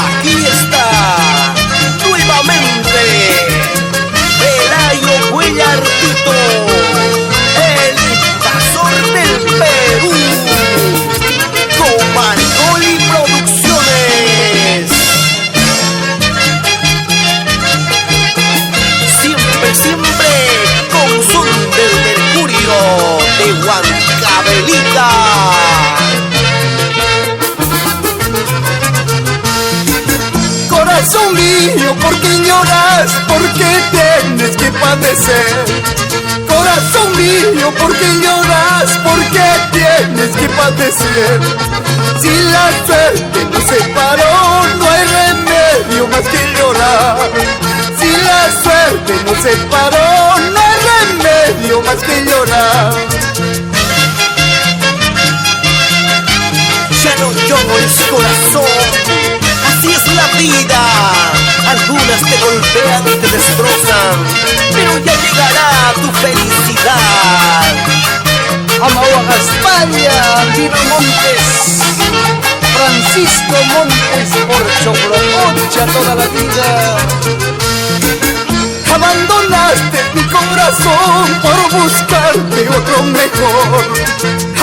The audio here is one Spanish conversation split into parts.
Aquí está nuevamente Pelayo Cuellartito, el invasor del Perú, con Marcoli Producciones. Siempre, siempre con son del Mercurio de Huancavelica. Corazón mío, ¿por qué lloras? ¿Por qué tienes que padecer? Corazón mío, ¿por qué lloras? ¿Por qué tienes que padecer? Si la suerte nos separó, no hay remedio más que llorar. Si la suerte nos separó, no hay remedio más que llorar. Ya no llores, corazón, así es la vida. Algunas te golpean y te destrozan, pero ya llegará tu felicidad. Amahuaca, España, Dino Montes, Francisco Montes, por Chocloconcha toda la vida. Abandonaste mi corazón por buscarte otro mejor.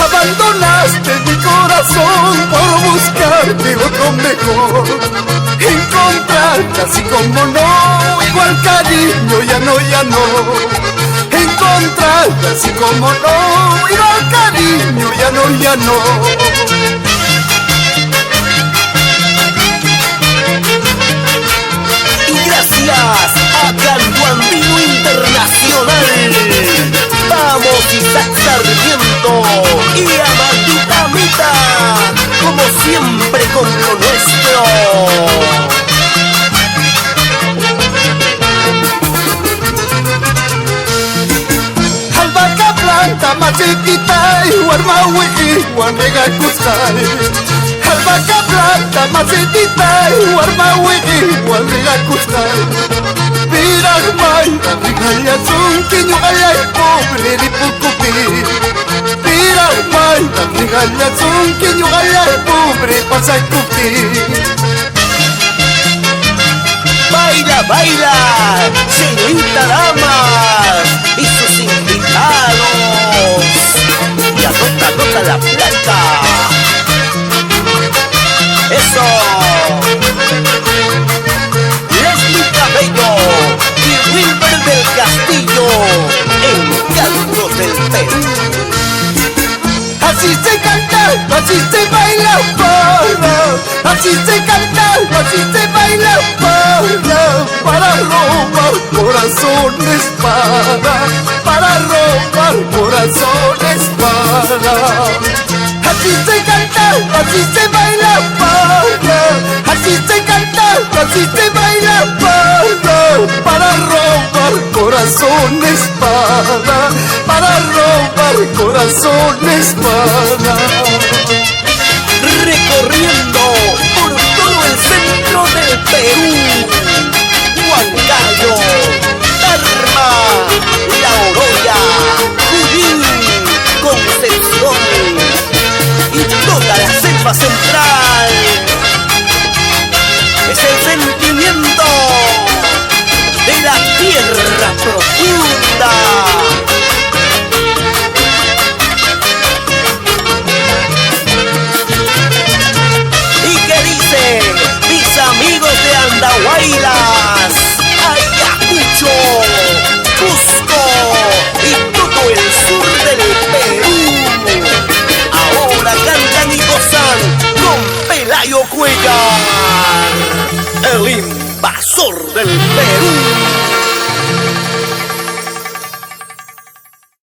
Abandonaste mi corazón por buscarte otro mejor. Encontrarte así como no, igual cariño, ya no, ya no. Encontrarte así como no, igual cariño, ya no, ya no. Gracias a Canto Andino Internacional, vamos Isaac Sarmiento y a Maldita Mita, como siempre con lo nuestro. Albahaca blanca, macetita, Huarmahui y Huanega Cuscay. Albahaca blanca, macetita, Huarmahui y Huanega Cuscay. Pirak mayra, rigaya son, quiño gaya y pobre de Pucupi. Pirak mayra, rigaya son, quiño gaya y pobre pasa y cupi. Baila, baila, señorita damas y sus invitados. Y anota la plata. Eso. Leslie Cabello y Wilber del Castillo, Encantos del Perú. Así se canta, así se baila, para. Así se canta, así se baila, para robar corazones, para robar corazones, Así se canta, así se baila, así se canta, así se baila, para robar corazones, para robar corazones, Recorriendo por todo el centro del Perú, Huancayo, Tarma, La Oroya, Junín, Concepción y toda la selva central. Es el sentimiento de la tierra profunda. ¿Y qué dicen mis amigos de Andahuaylas, Ayacucho, Cusco y todo el sur del Perú? Ahora cantan y gozan con Pelayo Cuellar, el invasor del Perú.